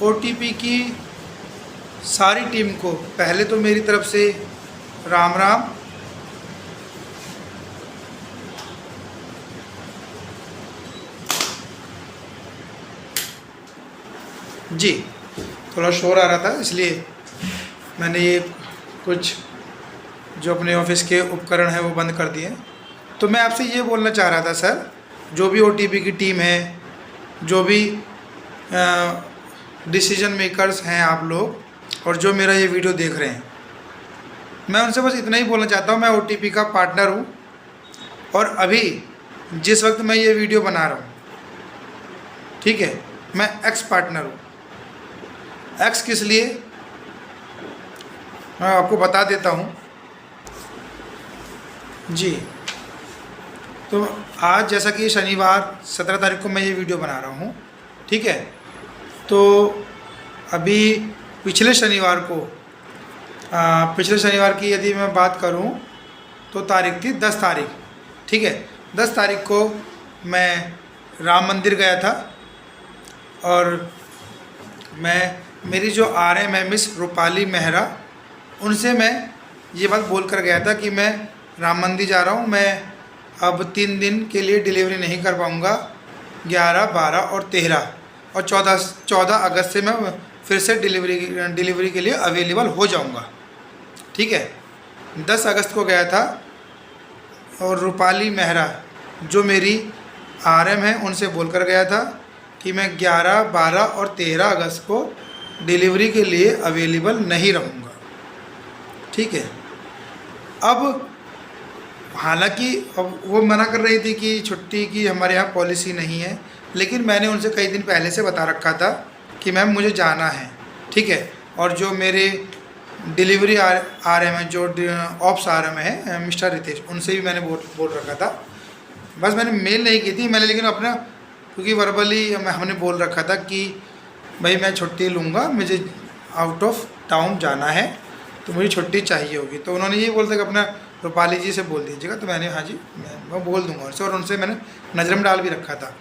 OTP की सारी team को पहले तो मेरी तरफ से राम राम। जी, थोड़ा शोर आ रहा था इसलिए मैंने ये कुछ जो अपने ऑफिस के उपकरण हैं वो बंद कर दिए। तो मैं आपसे ये बोलना चाह रहा था सर, जो भी ओटीपी की टीम है, जो भी डिसीजन मेकर्स हैं आप लोग, और जो मेरा ये वीडियो देख रहे हैं, मैं उनसे बस इतना ही बोलना चाहता हूँ, मैं ओटीपी का पार्टनर हूँ। और अभी जिस वक्त मैं ये वीडियो बना रहा हूँ, ठीक है, मैं एक्स पार्टनर हूँ। एक्स किस लिए, मैं आपको बता देता हूँ जी। तो आज जैसा कि शनिवार 17 तारीख को मैं ये वीडियो बना रहा हूँ, ठीक है। तो अभी पिछले शनिवार की यदि मैं बात करूँ तो तारीख थी 10 तारीख, ठीक है। 10 तारीख को मैं राम मंदिर गया था और मेरी जो RM है मिस रूपाली मेहरा, उनसे मैं ये बात बोल कर गया था कि मैं राम मंदिर जा रहा हूँ, मैं अब 3 दिन के लिए डिलीवरी नहीं कर पाऊँगा। 11, 12 और 13 और 14 अगस्त से मैं फिर से डिलीवरी के लिए अवेलेबल हो जाऊँगा, ठीक है। 10 अगस्त को गया था और रूपाली मेहरा जो मेरी RM है उनसे बोल कर गया था कि मैं 11, 12 और 13 अगस्त को डिलीवरी के लिए अवेलेबल नहीं रहूँगा, ठीक है। अब हालांकि अब वो मना कर रही थी कि छुट्टी की हमारे यहाँ पॉलिसी नहीं है, लेकिन मैंने उनसे कई दिन पहले से बता रखा था कि मैम मुझे जाना है, ठीक है। और जो मेरे डिलीवरी RM है, जो ऑप्स RM है मिस्टर रितेश, उनसे भी मैंने बोल रखा था। बस मैंने मेल नहीं की थी मैंने, लेकिन अपना क्योंकि वर्बली हमने बोल रखा था कि भाई मैं छुट्टी लूँगा, मुझे आउट ऑफ टाउन जाना है तो मुझे छुट्टी चाहिए होगी। तो उन्होंने ये बोलते कि अपना रूपाली जी से बोल दीजिएगा। तो मैंने हाँ जी मैं बोल दूंगा उनसे, और उनसे मैंने नज़र में डाल भी रखा था।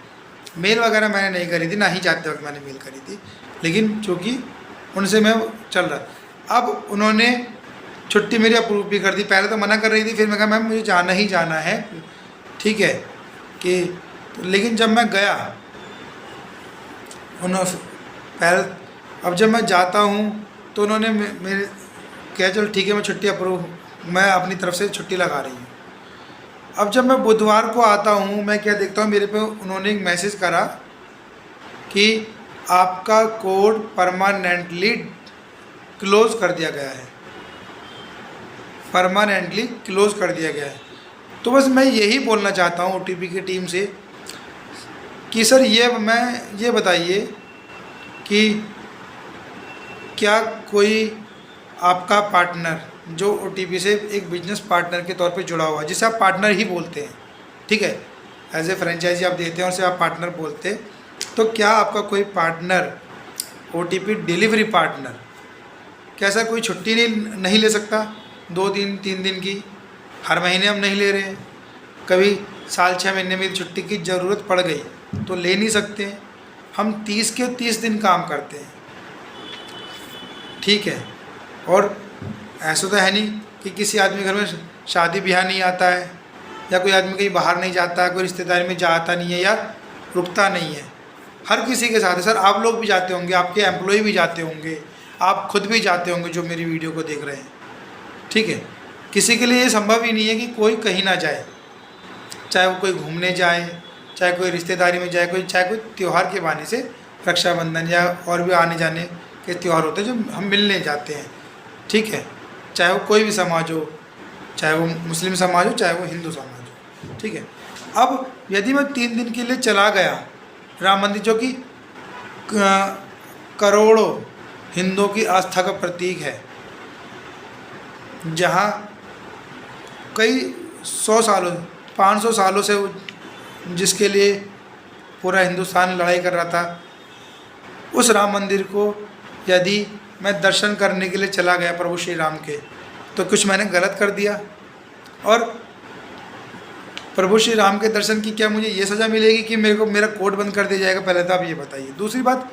मेल वगैरह मैंने नहीं करी थी, ना ही जाते वक्त मैंने मेल करी थी, लेकिन चूँकि उनसे मैं चल रहा। अब उन्होंने छुट्टी मेरी अप्रूव भी कर दी। पहले तो मना कर रही थी, फिर मैं कहा मैम मुझे जाना ही जाना है, ठीक है कि। लेकिन जब मैं गया अब जब मैं जाता हूँ तो उन्होंने मेरे कहा चल ठीक है मैं छुट्टी अप्रूव, मैं अपनी तरफ से छुट्टी लगा रही हूँ। अब जब मैं बुधवार को आता हूँ, मैं क्या देखता हूँ मेरे पे उन्होंने एक मैसेज करा कि आपका कोड परमानेंटली क्लोज़ कर दिया गया है, परमानेंटली क्लोज़ कर दिया गया है। तो बस मैं यही बोलना चाहता हूँ ओटीपी की टीम से कि सर ये बताइए कि क्या कोई आपका पार्टनर जो ओटीपी से एक बिजनेस पार्टनर के तौर पे जुड़ा हुआ है, जिसे आप पार्टनर ही बोलते हैं, ठीक है, एज ए फ्रेंचाइजी आप देते हैं उसे आप पार्टनर बोलते हैं, तो क्या आपका कोई पार्टनर ओटीपी डिलीवरी पार्टनर, क्या सर कोई छुट्टी नहीं ले सकता 2 दिन 3 दिन की? हर महीने हम नहीं ले रहे हैं, कभी साल 6 महीने में छुट्टी की ज़रूरत पड़ गई तो ले नहीं सकते हैं। हम 30 के 30 दिन काम करते हैं, ठीक है। और ऐसा तो है नहीं कि किसी आदमी घर में शादी ब्याह नहीं आता है, या कोई आदमी कहीं बाहर नहीं जाता है, कोई रिश्तेदारी में जाता नहीं है या रुकता नहीं है। हर किसी के साथ है सर। आप लोग भी जाते होंगे, आपके एम्प्लॉय भी जाते होंगे, आप खुद भी जाते होंगे जो मेरी वीडियो को देख रहे हैं, ठीक है। किसी के लिए ये संभव ही नहीं है कि कोई कहीं ना जाए, चाहे वो कोई घूमने जाए, चाहे कोई रिश्तेदारी में जाए, चाहे कोई त्यौहार के बहाने से, रक्षाबंधन या और भी आने जाने के त्यौहार होते हैं जो हम मिलने जाते हैं, ठीक है। चाहे वो कोई भी समाज हो, चाहे वो मुस्लिम समाज हो, चाहे वो हिंदू समाज हो, ठीक है। अब यदि मैं 3 दिन के लिए चला गया राम मंदिर, जो कि करोड़ों हिंदुओं की आस्था का प्रतीक है, जहाँ कई 100 सालों 500 सालों से जिसके लिए पूरा हिंदुस्तान लड़ाई कर रहा था, उस राम मंदिर को यदि मैं दर्शन करने के लिए चला गया प्रभु श्री राम के, तो कुछ मैंने गलत कर दिया? और प्रभु श्री राम के दर्शन की क्या मुझे ये सज़ा मिलेगी कि मेरा कोड बंद कर दिया जाएगा? पहले तो आप ये बताइए। दूसरी बात,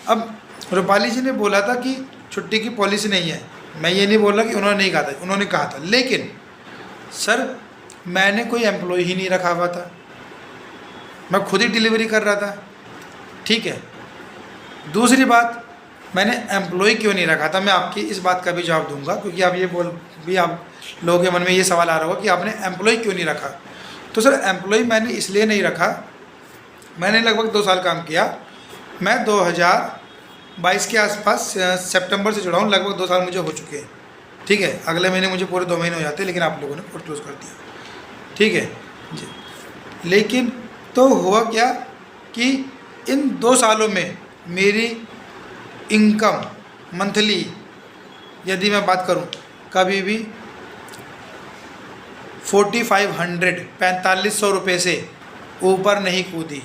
अब रूपाली जी ने बोला था कि छुट्टी की पॉलिसी नहीं है। मैं ये नहीं बोल रहा कि उन्होंने नहीं कहा था, उन्होंने कहा था, लेकिन सर मैंने कोई एम्प्लॉय ही नहीं रखा हुआ था, मैं खुद ही डिलीवरी कर रहा था। ठीक है, दूसरी बात, मैंने एम्प्लॉय क्यों नहीं रखा था, मैं आपकी इस बात का भी जवाब दूंगा, क्योंकि आप ये बोल भी आप लोगों के मन में ये सवाल आ रहा होगा कि आपने एम्प्लॉय क्यों नहीं रखा। तो सर एम्प्लॉय मैंने इसलिए नहीं रखा, मैंने लगभग 2 साल काम किया। मैं 2022 के आसपास सितंबर से जुड़ा हूँ, लगभग 2 साल मुझे हो चुके हैं। ठीक है, अगले महीने मुझे पूरे 2 महीने हो जाते हैं, लेकिन आप लोगों ने कोर्स क्लोज कर दिया। ठीक है जी, लेकिन तो हुआ क्या कि इन 2 सालों में मेरी इनकम मंथली यदि मैं बात करूं, कभी भी 4500 रुपये से ऊपर नहीं कूदी।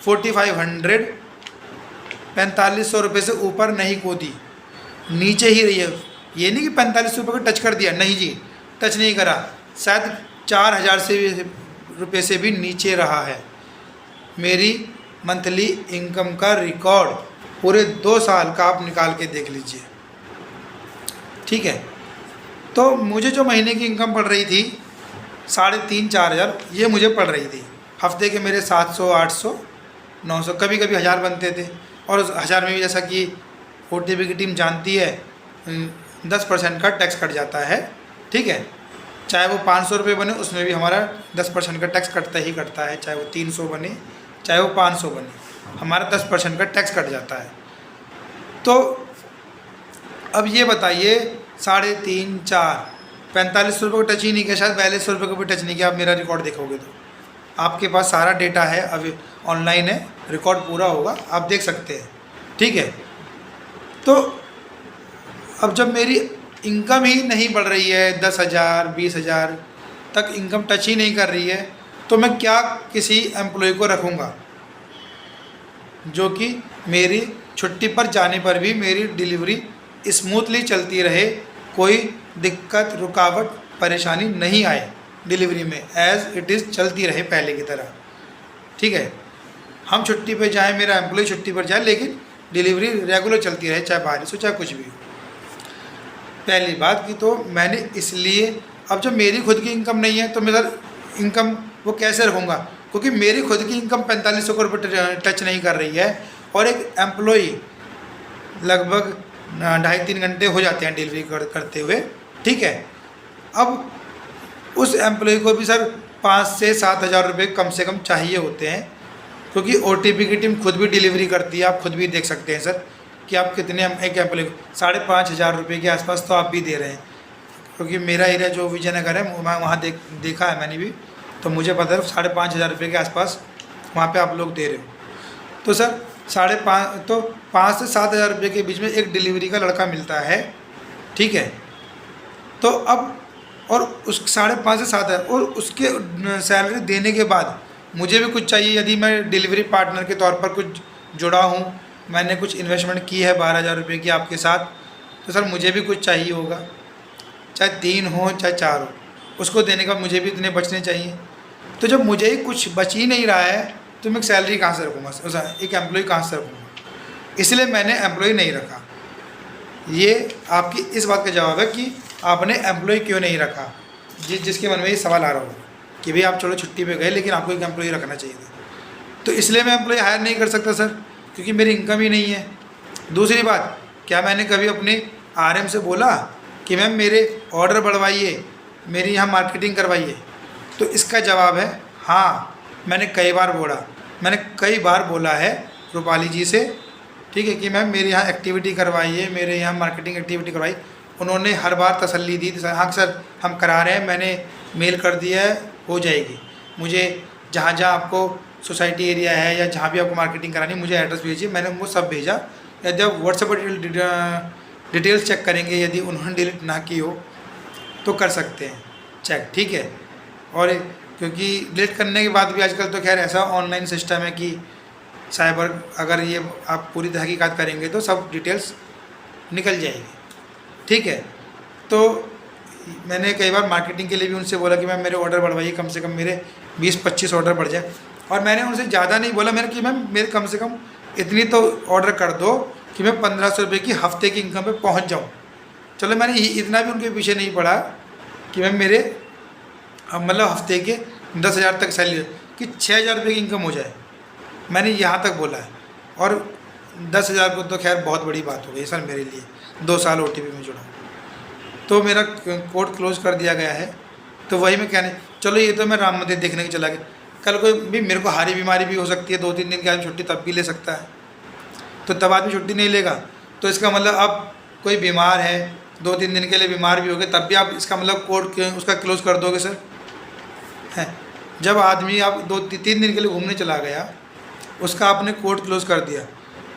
4500 रुपये से ऊपर नहीं कूदी, नीचे ही रही है। ये नहीं कि 4500 रुपये को टच कर दिया, नहीं जी, टच नहीं करा, शायद 4000 रुपये से भी नीचे रहा है। मेरी मंथली इनकम का रिकॉर्ड पूरे 2 साल का आप निकाल के देख लीजिए। ठीक है, तो मुझे जो महीने की इनकम पड़ रही थी 3,500-4 हज़ार, ये मुझे पड़ रही थी। हफ्ते के मेरे 700, 800, 900, कभी कभी 1000 बनते थे। और उस 1000 में भी, जैसा कि OTP की टीम जानती है, 10% का टैक्स कट जाता है। ठीक है, चाहे वो 500 रुपये बने, उसमें भी हमारा 10% का टैक्स कटता ही कटता है। चाहे वो 300 बने, चाहे वो 500 बने, हमारा 10% का टैक्स कट जाता है। तो अब ये बताइए, 3.5, 4, 4500 रुपये को टच ही नहीं किया, शायद 4200 रुपये को भी टच नहीं किया। आप मेरा रिकॉर्ड देखोगे तो आपके पास सारा डेटा है, अभी ऑनलाइन है, रिकॉर्ड पूरा होगा, आप देख सकते हैं। ठीक है, तो अब जब मेरी इनकम ही नहीं बढ़ रही है, 10,000, 20,000 तक इनकम टच ही नहीं कर रही है, तो मैं क्या किसी एम्प्लॉय को रखूँगा जो कि मेरी छुट्टी पर जाने पर भी मेरी डिलीवरी स्मूथली चलती रहे, कोई दिक्कत, रुकावट, परेशानी नहीं आए डिलीवरी में, एज़ इट इज़ चलती रहे पहले की तरह। ठीक है, हम छुट्टी पे जाएं, मेरा एम्प्लॉय छुट्टी पर जाए, लेकिन डिलीवरी रेगुलर चलती रहे, चाहे बारिश हो, चाहे कुछ भी हो। पहली बात की तो मैंने इसलिए, अब जब मेरी खुद की इनकम नहीं है तो मैं सर इनकम वो कैसे रखूँगा, क्योंकि मेरी खुद की इनकम 4500 रुपये टच नहीं कर रही है, और एक एम्प्लॉय लगभग 2.5-3 घंटे हो जाते हैं डिलीवरी करते हुए। ठीक है, अब उस एम्प्लॉय को भी सर 5 से 7 हज़ार रुपये कम से कम चाहिए होते हैं, क्योंकि OTP की टीम खुद भी डिलीवरी करती है। आप खुद भी देख सकते हैं सर कि आप कितने, एक एम्प्लॉय को 5,500 रुपये के आसपास तो आप भी दे रहे हैं, क्योंकि मेरा एरिया जो विजयनगर है, वहाँ देखा है मैंने भी, तो मुझे पता है 5,500 रुपये के आसपास वहाँ पे आप लोग दे रहे हो। तो सर 5 से 7 हज़ार रुपये के बीच में एक डिलीवरी का लड़का मिलता है। ठीक है, तो अब और उस 5.5 से 7 हज़ार, और उसके सैलरी देने के बाद मुझे भी कुछ चाहिए। यदि मैं डिलीवरी पार्टनर के तौर पर कुछ जुड़ा हूँ, मैंने कुछ इन्वेस्टमेंट की है 12,000 रुपये की आपके साथ, तो सर मुझे भी कुछ चाहिए होगा, चाहे 3 हो चाहे 4 हो, उसको देने का मुझे भी इतने बचने चाहिए। तो जब मुझे ही कुछ बच ही नहीं रहा है, तो मैं सैलरी कहाँ से रखूँगा, एक एम्प्लॉय कहाँ से रखूँगा, इसलिए मैंने एम्प्लॉय नहीं रखा। ये आपकी इस बात का जवाब है कि आपने एम्प्लॉय क्यों नहीं रखा, जिसके मन में ये सवाल आ रहा होगा कि भाई आप चलो छुट्टी पे गए, लेकिन आपको एक एम्प्लॉय रखना चाहिए था। तो इसलिए मैं एम्प्लॉय हायर नहीं कर सकता सर, क्योंकि मेरी इनकम ही नहीं है। दूसरी बात, क्या मैंने कभी अपने RM से बोला कि मैम मेरे ऑर्डर बढ़वाइए, मेरी यहाँ मार्केटिंग करवाइए? तो इसका जवाब है हाँ, मैंने कई बार बोला है रूपाली जी से। ठीक है, कि मैम मेरे यहाँ एक्टिविटी करवाइए, मेरे यहाँ मार्केटिंग एक्टिविटी करवाइए। उन्होंने हर बार तसल्ली दी, हाँ सर हम करा रहे हैं, मैंने मेल कर दिया है, हो जाएगी। मुझे जहाँ जहाँ आपको सोसाइटी एरिया है या जहाँ भी आपको मार्केटिंग करानी, मुझे एड्रेस भेजिए। मैंने उनको सब भेजा। यदि आप व्हाट्सएप पर डिटेल्स चेक करेंगे, यदि उन्होंने डिलीट ना की हो तो कर सकते हैं चेक। ठीक है, और क्योंकि डिलीट करने के बाद भी आजकल तो खैर ऐसा ऑनलाइन सिस्टम है कि साइबर, अगर ये आप पूरी तहकीकात करेंगे तो सब डिटेल्स निकल जाएगी। ठीक है, तो मैंने कई बार मार्केटिंग के लिए भी उनसे बोला कि मैम मेरे ऑर्डर बढ़वाइए, कम से कम मेरे 20-25 ऑर्डर बढ़ जाए। और मैंने उनसे ज़्यादा नहीं बोला, मैंने कि मैम मेरे कम से कम इतनी तो ऑर्डर कर दो कि मैं 1500 रुपये की हफ्ते की इनकम पे पहुंच जाऊं। चलो मैंने इतना भी उनके पीछे नहीं पड़ा कि मैं मेरे मतलब हफ्ते के 10,000 तक सैलरी कि 6,000 रुपये की इनकम हो जाए, मैंने यहाँ तक बोला है। और 10,000 को तो खैर बहुत बड़ी बात हो गई सर मेरे लिए, 2 साल OTP में जुड़ा। तो मेरा कोड क्लोज़ कर दिया गया है। तो वही मैं कहने, चलो ये तो मैं राम मंदिर देखने के चला गया, कल कोई भी मेरे को हारी बीमारी भी हो सकती है, 2-3 दिन की आदमी छुट्टी तब भी ले सकता है, तो तब आदमी छुट्टी नहीं लेगा। तो इसका मतलब अब कोई बीमार है, 2-3 दिन के लिए बीमार भी हो गए, तब भी आप इसका मतलब कोड उसका क्लोज़ कर दोगे सर? है, जब आदमी आप 2-3 दिन के लिए घूमने चला गया, उसका आपने कोड क्लोज़ कर दिया।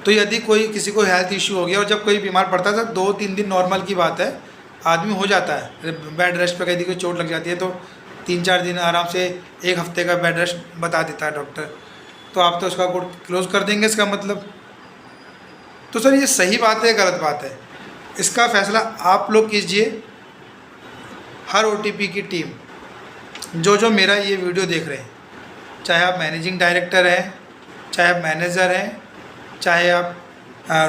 तो यदि कोई किसी को हेल्थ इशू हो गया और जब कोई बीमार पड़ता है तो 2-3 दिन नॉर्मल की बात है, आदमी हो जाता है। बेड रेस्ट पे कहीं कोई चोट लग जाती है तो 3-4 दिन आराम से, 1 हफ्ते का बेड रेस्ट बता देता है डॉक्टर। तो आप तो उसका कोड क्लोज़ कर देंगे इसका मतलब। तो सर ये सही बात है, गलत बात है, इसका फ़ैसला आप लोग कीजिए। हर OTP की टीम जो मेरा ये वीडियो देख रहे हैं, चाहे आप मैनेजिंग डायरेक्टर हैं, चाहे आप मैनेजर हैं, चाहे आप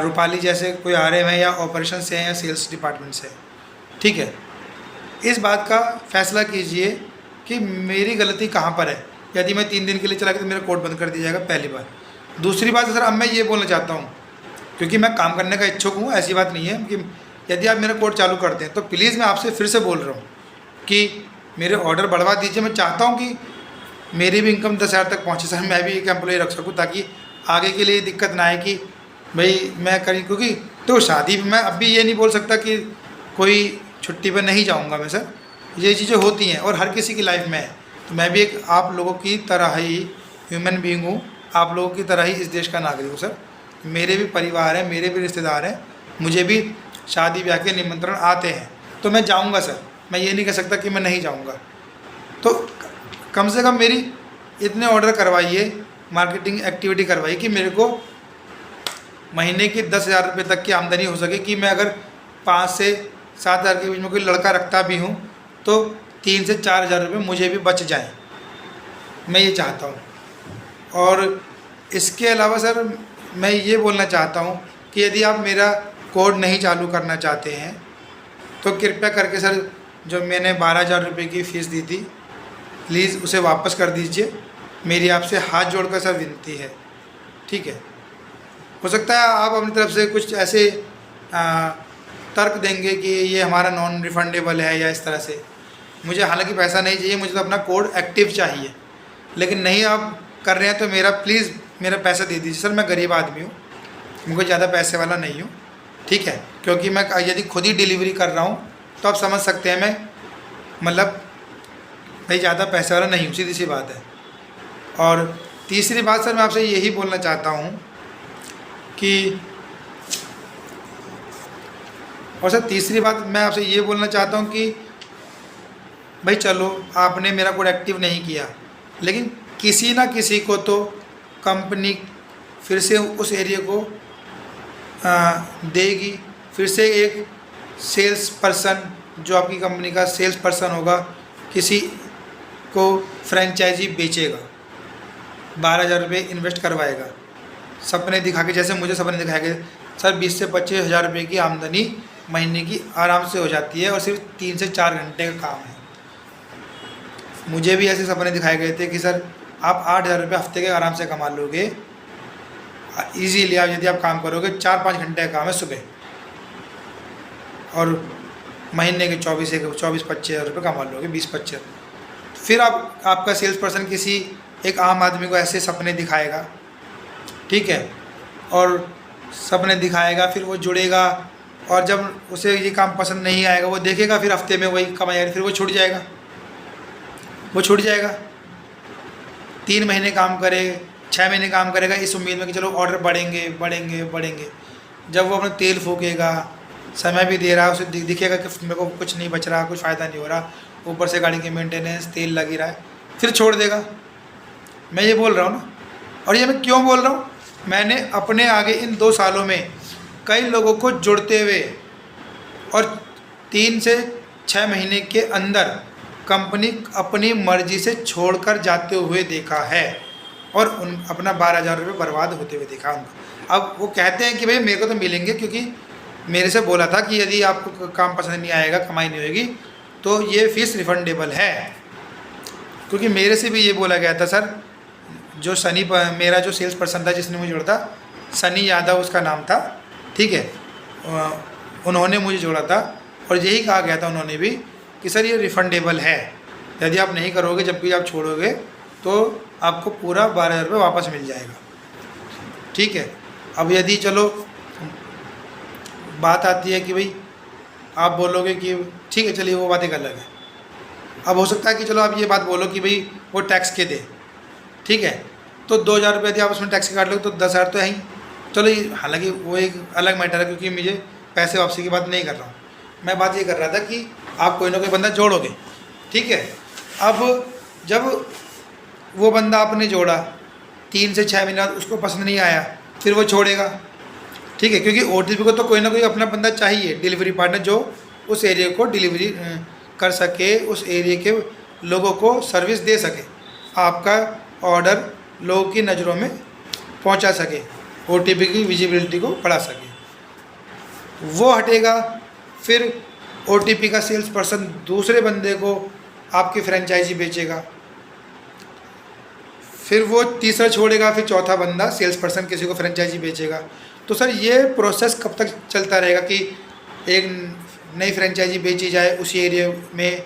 रूपाली जैसे कोई RM हैं या ऑपरेशन से हैं या सेल्स डिपार्टमेंट से, ठीक है, इस बात का फ़ैसला कीजिए कि मेरी गलती कहाँ पर है। यदि मैं 3 दिन के लिए चला गया तो मेरा कोड बंद कर दिया जाएगा, पहली बात। दूसरी बात सर, अब मैं ये बोलना चाहता हूँ, क्योंकि मैं काम करने का इच्छुक हूँ, ऐसी बात नहीं है कि यदि आप मेरा कोड चालू करते हैं तो प्लीज़ मैं आपसे फिर से बोल रहा हूँ कि मेरे ऑर्डर बढ़वा दीजिए। मैं चाहता हूँ कि मेरी भी इनकम 10,000 तक पहुँचे सर, मैं भी एक एम्प्लॉय रख सकूँ, ताकि आगे के लिए दिक्कत ना आए कि भाई मैं करी, क्योंकि तो शादी में मैं अब भी ये नहीं बोल सकता कि कोई छुट्टी पर नहीं जाऊँगा मैं सर, ये चीज़ें होती हैं और हर किसी की लाइफ में है। तो मैं भी एक आप लोगों की तरह ही ह्यूमन बीइंग हूँ, आप लोगों की तरह ही इस देश का नागरिक हूँ सर। मेरे भी परिवार हैं, मेरे भी रिश्तेदार हैं, मुझे भी शादी ब्याह के निमंत्रण आते हैं, तो मैं जाऊँगा सर, मैं ये नहीं कह सकता कि मैं नहीं जाऊँगा। तो कम से कम मेरी इतने ऑर्डर करवाइए, मार्केटिंग एक्टिविटी करवाइए कि मेरे को महीने की 10,000 रुपये तक की आमदनी हो सके, कि मैं अगर 5 से 7,000 के बीच में कोई लड़का रखता भी हूँ तो 3 से 4,000 रुपये मुझे भी बच जाएँ, मैं ये चाहता हूँ। और इसके अलावा सर मैं ये बोलना चाहता हूँ कि यदि आप मेरा कोड नहीं चालू करना चाहते हैं तो कृपया करके सर, जो मैंने 12,000 रुपये की फ़ीस दी थी, प्लीज़ उसे वापस कर दीजिए। मेरी आपसे हाथ जोड़कर सर विनती है, ठीक है। हो सकता है आप अपनी तरफ से कुछ ऐसे तर्क देंगे कि ये हमारा नॉन रिफंडेबल है या इस तरह से। मुझे हालांकि पैसा नहीं चाहिए, मुझे तो अपना कोड एक्टिव चाहिए, लेकिन नहीं आप कर रहे हैं तो मेरा प्लीज़ मेरा पैसा दे दीजिए सर। मैं गरीब आदमी हूँ, मुझे ज़्यादा पैसे वाला नहीं हूँ, ठीक है, क्योंकि मैं यदि खुद ही डिलीवरी कर रहा हूँ तो आप समझ सकते हैं मैं मतलब भाई ज़्यादा पैसे वाला नहीं हूँ, सीधी सी बात है। और तीसरी बात सर, मैं आपसे यही बोलना चाहता हूँ कि तीसरी बात मैं आपसे ये बोलना चाहता हूँ कि भाई चलो आपने मेरा कोड एक्टिव नहीं किया, लेकिन किसी ना किसी को तो कंपनी फिर से उस एरिया को देगी, फिर से एक सेल्स पर्सन जो आपकी कंपनी का सेल्स पर्सन होगा किसी को फ्रेंचाइजी बेचेगा, 12,000 रुपये इन्वेस्ट करवाएगा, सपने दिखा के, जैसे मुझे सपने दिखाए गए सर 20 से 25,000 रुपये की आमदनी महीने की आराम से हो जाती है और सिर्फ 3 से 4 घंटे का काम है। मुझे भी ऐसे सपने दिखाए गए थे कि सर आप 8,000 रुपये हफ्ते के आराम से कमा लोगे ईजीली, आप यदि आप काम करोगे 4-5 घंटे का काम है सुबह, और महीने के 24-25,000 रुपये कमा लोगे, 20-25। फिर आपका सेल्स पर्सन किसी एक आम आदमी को ऐसे सपने दिखाएगा, ठीक है, और सपने दिखाएगा, फिर वो जुड़ेगा, और जब उसे ये काम पसंद नहीं आएगा वो देखेगा, फिर हफ्ते में वही कमाएगा, फिर वो छूट जाएगा, 3 महीने काम करे, 6 महीने काम करेगा इस उम्मीद में कि चलो ऑर्डर बढ़ेंगे बढ़ेंगे बढ़ेंगे। जब वो अपना तेल फूकेगा, समय भी दे रहा है, उसे दिखेगा कि मेरे को कुछ नहीं बच रहा, कुछ फ़ायदा नहीं हो रहा, ऊपर से गाड़ी की मेंटेनेंस, तेल लगी रहा है, फिर छोड़ देगा। मैं ये बोल रहा हूँ ना, और ये मैं क्यों बोल रहा हूँ, मैंने अपने आगे इन 2 सालों में कई लोगों को जुड़ते हुए और 3 से 6 महीने के अंदर कंपनी अपनी मर्जी से छोड़कर जाते हुए देखा है, और अपना 12,000 रुपये बर्बाद होते हुए देखा उनको। अब वो कहते हैं कि भाई मेरे को तो मिलेंगे, क्योंकि मेरे से बोला था कि यदि आपको काम पसंद नहीं आएगा, कमाई नहीं होगी, तो ये फ़ीस रिफंडेबल है। क्योंकि मेरे से भी ये बोला गया था सर, जो सनी मेरा जो सेल्स पर्सन था जिसने मुझे जोड़ा था, सनी यादव उसका नाम था, ठीक है, उन्होंने मुझे जोड़ा था और यही कहा गया था उन्होंने भी कि सर ये रिफंडेबल है, यदि आप नहीं करोगे, जब भी आप छोड़ोगे तो आपको पूरा 12,000 रुपये वापस मिल जाएगा, ठीक है। अब यदि चलो बात आती है कि भाई आप बोलोगे कि ठीक है चलिए वो बात एक अलग है। अब हो सकता है कि चलो आप ये बात बोलो कि भाई वो टैक्स के दे, ठीक है, तो 2,000 रुपये यदि आप उसमें टैक्स के काट लोगे तो 10,000 तो है ही। चलो ये हालांकि वो एक अलग मैटर है, क्योंकि मुझे पैसे वापसी की बात नहीं कर रहा हूँ, मैं बात ये कर रहा था कि आप कोई ना कोई बंदा जोड़ोगे, ठीक है। अब जब वो बंदा आपने जोड़ा 3 से 6 महीने बाद उसको पसंद नहीं आया, फिर वो छोड़ेगा, ठीक है, क्योंकि OTP को तो कोई ना कोई अपना बंदा चाहिए, डिलीवरी पार्टनर, जो उस एरिया को डिलीवरी कर सके, उस एरिया के लोगों को सर्विस दे सके, आपका ऑर्डर लोगों की नज़रों में पहुंचा सके, OTP की विजिबिलिटी को बढ़ा सके। वो हटेगा, फिर OTP का सेल्स पर्सन दूसरे बंदे को आपकी फ्रेंचाइजी बेचेगा, फिर वो तीसरा छोड़ेगा, फिर चौथा बंदा सेल्स पर्सन किसी को फ्रेंचाइजी बेचेगा। तो सर ये प्रोसेस कब तक चलता रहेगा कि एक नई फ्रेंचाइजी बेची जाए उसी एरिया में,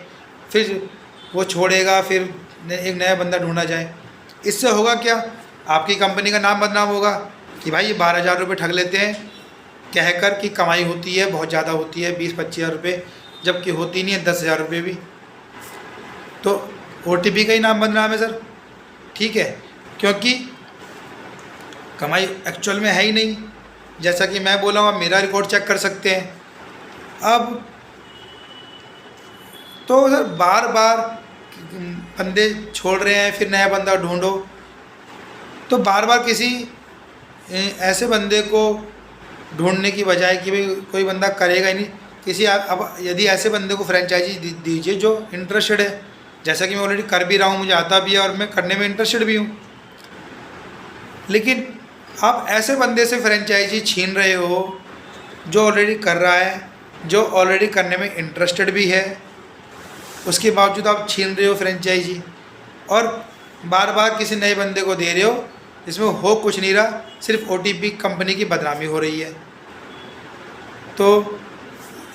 फिर वो छोड़ेगा, फिर एक नया बंदा ढूंढा जाए। इससे होगा क्या, आपकी कंपनी का नाम बदनाम होगा कि भाई ये 12,000 रुपये ठग लेते हैं कहकर कि कमाई होती है, बहुत ज़्यादा होती है 20-25 हज़ार रुपये, जबकि होती नहीं है 10,000 रुपये भी। तो OTP का ही नाम बदनाम है सर, ठीक है, क्योंकि कमाई एक्चुअल में है ही नहीं। जैसा कि मैं बोला हूँ, आप मेरा रिकॉर्ड चेक कर सकते हैं। अब तो सर बार बार बंदे छोड़ रहे हैं, फिर नया बंदा ढूंढो, तो बार बार किसी ऐसे बंदे को ढूंढने की बजाय कि भाई कोई बंदा करेगा ही नहीं, किसी अब यदि ऐसे बंदे को फ्रेंचाइजी दीजिए जो इंटरेस्टेड है, जैसा कि मैं ऑलरेडी कर भी रहा हूँ, मुझे आता भी है और मैं करने में इंटरेस्टेड भी हूँ। लेकिन आप ऐसे बंदे से फ्रेंचाइजी छीन रहे हो जो ऑलरेडी कर रहा है, जो ऑलरेडी करने में इंटरेस्टेड भी है, उसके बावजूद आप छीन रहे हो फ्रेंचाइजी और बार बार किसी नए बंदे को दे रहे हो, इसमें हो कुछ नहीं रहा, सिर्फ OTP कंपनी की बदनामी हो रही है। तो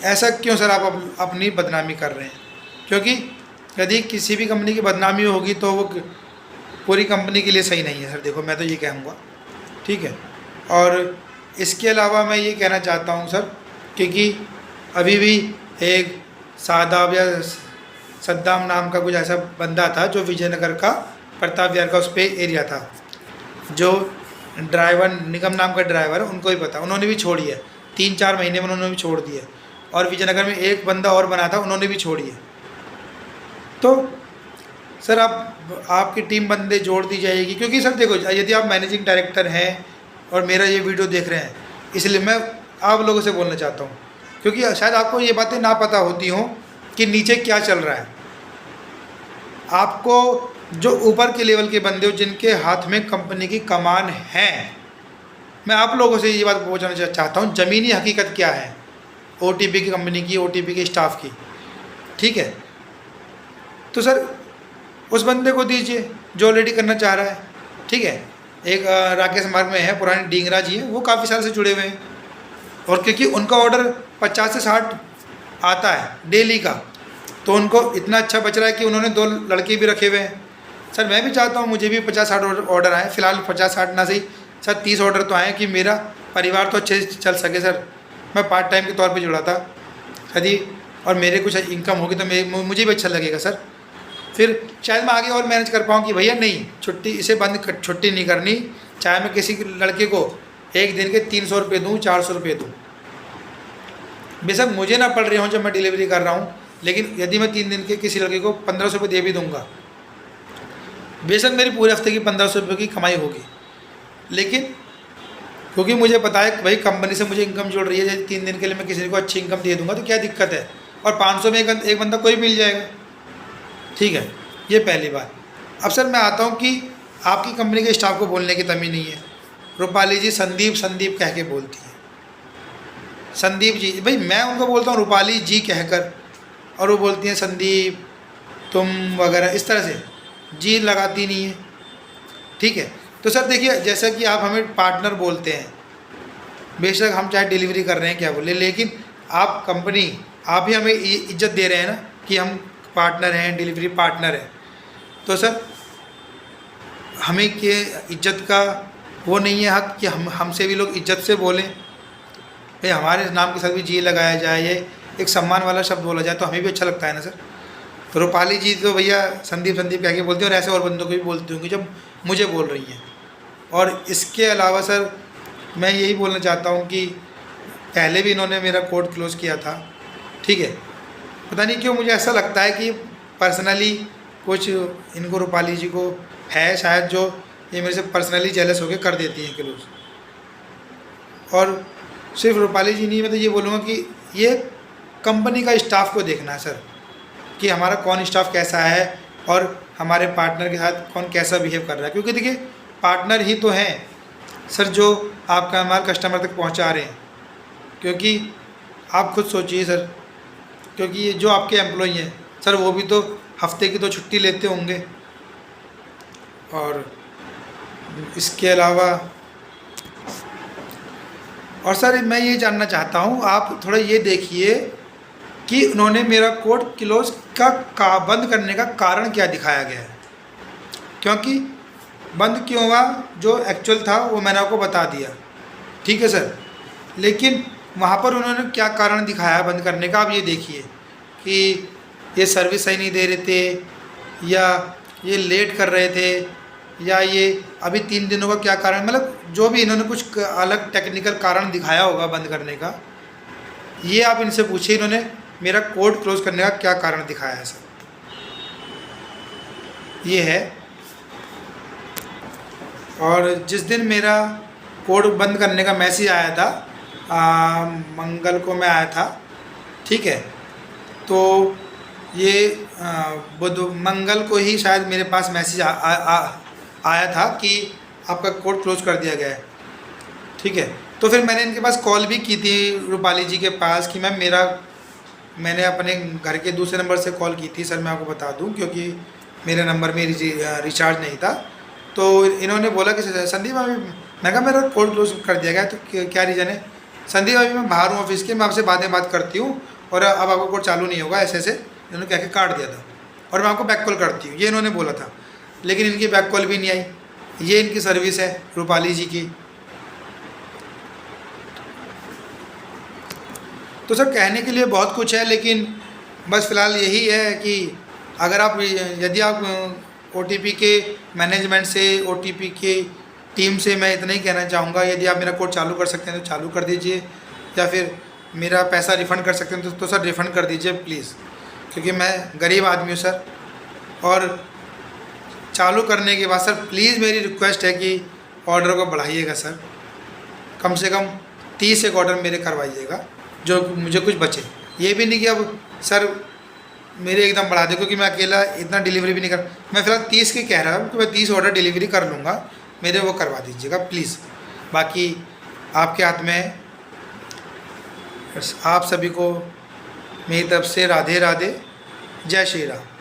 ऐसा क्यों सर आप अपनी बदनामी कर रहे हैं? क्योंकि यदि किसी भी कंपनी की बदनामी होगी तो वो पूरी कंपनी के लिए सही नहीं है सर, देखो मैं तो ये कहूँगा, ठीक है। और इसके अलावा मैं ये कहना चाहता हूँ सर, क्योंकि अभी भी एक सादाब या सद्दाम नाम का कुछ ऐसा बंदा था जो विजयनगर का प्रताप विहार का उस पर एरिया था, जो ड्राइवर निगम नाम का ड्राइवर है, उनको ही पता, उन्होंने भी छोड़ी है 3-4 महीने में, उन्होंने भी छोड़ दिया। और विजयनगर में एक बंदा और बना था, उन्होंने भी छोड़ी है। तो सर आपकी टीम बंदे जोड़ दी जाएगी, क्योंकि सर देखो, यदि आप मैनेजिंग डायरेक्टर हैं और मेरा ये वीडियो देख रहे हैं, इसलिए मैं आप लोगों से बोलना चाहता हूँ, क्योंकि शायद आपको ये बातें ना पता होती हों कि नीचे क्या चल रहा है। आपको जो ऊपर के लेवल के बंदे हो, जिनके हाथ में कंपनी की कमान है, मैं आप लोगों से ये बात पहुँचाना चाहता हूँ, ज़मीनी हकीकत क्या है OTP की कंपनी की, OTP के स्टाफ की, ठीक है। तो सर उस बंदे को दीजिए जो ऑलरेडी करना चाह रहा है, ठीक है। एक राकेश मार्ग में है, पुराने डींगरा जी हैं, वो काफ़ी साल से जुड़े हुए हैं, और क्योंकि उनका ऑर्डर 50 से 60 आता है डेली का, तो उनको इतना अच्छा बच रहा है कि उन्होंने 2 लड़के भी रखे हुए हैं। सर मैं भी चाहता हूँ मुझे भी 50-60 ऑर्डर आए, फिलहाल 50-60 ना सही सर 30 ऑर्डर तो आए कि मेरा परिवार तो अच्छे से चल सके सर। मैं पार्ट टाइम के तौर पे जुड़ा था यदि, और मेरे कुछ इनकम होगी तो मुझे भी अच्छा लगेगा सर, फिर शायद मैं आगे और मैनेज कर पाऊँ कि भैया नहीं छुट्टी इसे बंद छुट्टी नहीं करनी, चाहे मैं किसी लड़के को एक दिन के 300 रुपये दूँ, 400 रुपये दूँ, बेशक मुझे ना पड़ रही हूँ जब मैं डिलीवरी कर रहा हूँ, लेकिन यदि मैं 3 दिन के किसी लड़के को 1500 रुपये दे भी दूँगा, बेशक मेरी पूरे हफ्ते की 1500 रुपये की कमाई होगी, लेकिन क्योंकि मुझे पता है कि भाई कंपनी से मुझे इनकम जुड़ रही है, यदि 3 दिन के लिए मैं किसी को अच्छी इनकम दे दूँगा तो क्या दिक्कत है, और 500 में एक बंदा कोई मिल जाएगा, ठीक है। ये पहली बात। अब सर मैं आता हूँ कि आपकी कंपनी के स्टाफ को बोलने की तमीज़ नहीं है, रूपाली जी संदीप संदीप कह के बोलती हैं, संदीप जी। भाई मैं उनको बोलता हूँ रूपाली जी कहकर, और वो बोलती हैं संदीप तुम वगैरह, इस तरह से जी लगाती नहीं है। ठीक है, तो सर देखिए जैसा कि आप हमें पार्टनर बोलते हैं, बेशक हम चाहे डिलीवरी कर रहे हैं क्या बोले, लेकिन आप कंपनी, आप ही हमें इज्जत दे रहे हैं ना कि हम पार्टनर हैं, डिलीवरी पार्टनर हैं। तो सर हमें के इज्जत का वो नहीं है हक कि हमसे भी लोग इज्जत से बोलें। भाई हमारे नाम के साथ भी जी लगाया जाए, ये एक सम्मान वाला शब्द बोला जाए तो हमें भी अच्छा लगता है ना सर। तो रूपाली जी तो भैया संदीप संदीप कह के बोलती हैं, और ऐसे और बंदों को भी बोलती होंगी जब मुझे बोल रही हैं। और इसके अलावा सर मैं यही बोलना चाहता हूँ कि पहले भी इन्होंने मेरा कोड क्लोज़ किया था। ठीक है, पता नहीं क्यों मुझे ऐसा लगता है कि पर्सनली कुछ इनको रूपाली जी को है शायद, जो ये मेरे से पर्सनली जेलस होकर कर देती हैं क्लोज। और सिर्फ रूपाली जी नहीं, मैं तो ये बोलूँगा कि ये कंपनी का स्टाफ को देखना है सर कि हमारा कौन स्टाफ कैसा है और हमारे पार्टनर के साथ कौन कैसा बिहेव कर रहा है। क्योंकि देखिए पार्टनर ही तो हैं सर जो आपका माल कस्टमर तक पहुंचा रहे हैं। क्योंकि आप खुद सोचिए सर, क्योंकि ये जो आपके एम्प्लॉई हैं सर वो भी तो हफ्ते की तो छुट्टी लेते होंगे। और इसके अलावा और सर मैं ये जानना चाहता हूँ, आप थोड़ा ये देखिए कि उन्होंने मेरा कोड क्लोज का बंद करने का कारण क्या दिखाया गया है। क्योंकि बंद क्यों हुआ जो एक्चुअल था वो मैंने आपको बता दिया, ठीक है सर, लेकिन वहाँ पर उन्होंने क्या कारण दिखाया बंद करने का, आप ये देखिए कि ये सर्विस सही नहीं दे रहे थे, या ये लेट कर रहे थे, या ये अभी 3 दिनों का क्या कारण, मतलब जो भी इन्होंने कुछ अलग टेक्निकल कारण दिखाया होगा बंद करने का, ये आप इनसे पूछिए इन्होंने मेरा कोड क्लोज करने का क्या कारण दिखाया है सर। ये है। और जिस दिन मेरा कोड बंद करने का मैसेज आया था, मंगल को मैं आया था, ठीक है, तो ये बुध मंगल को ही शायद मेरे पास मैसेज आया था कि आपका कोड क्लोज कर दिया गया है। ठीक है, तो फिर मैंने इनके पास कॉल भी की थी रूपाली जी के पास कि मैम मैंने अपने घर के दूसरे नंबर से कॉल की थी सर, मैं आपको बता दूं, क्योंकि मेरे नंबर में रिचार्ज नहीं था। तो इन्होंने बोला कि संदीप अभी, मैं कहा मेरा कोड क्लोज कर दिया गया, तो क्या रीज़न है। संदीप अभी मैं बाहर हूँ ऑफिस के, मैं आपसे बाद में बात करती हूँ और अब आपका कोड चालू नहीं होगा, ऐसे इन्होंने कह के काट दिया था, और मैं आपको बैक कॉल करती हूँ, ये इन्होंने बोला था। लेकिन इनकी बैक कॉल भी नहीं आई। ये इनकी सर्विस है रूपाली जी की। तो सर कहने के लिए बहुत कुछ है, लेकिन बस फ़िलहाल यही है कि अगर आप, यदि आप OTP के मैनेजमेंट से, OTP के टीम से मैं इतना ही कहना चाहूँगा, यदि आप मेरा कोड चालू कर सकते हैं तो चालू कर दीजिए, या फिर मेरा पैसा रिफ़ंड कर सकते हैं तो सर रिफ़ंड कर दीजिए प्लीज़, क्योंकि मैं गरीब आदमी हूँ सर। और चालू करने के बाद सर प्लीज़ मेरी रिक्वेस्ट है कि ऑर्डर को बढ़ाइएगा सर, कम से कम 30 एक ऑर्डर मेरे करवाइएगा जो मुझे कुछ बचे। ये भी नहीं कि अब सर मेरे एकदम बढ़ा दे, क्योंकि मैं अकेला इतना डिलीवरी भी नहीं कर, मैं फ़िलहाल 30 के कह रहा हूँ कि मैं 30 ऑर्डर डिलीवरी कर लूँगा, मेरे वो करवा दीजिएगा प्लीज़। बाकी आपके हाथ में है। आप सभी को मेरी तरफ से राधे राधे, जय श्री राम।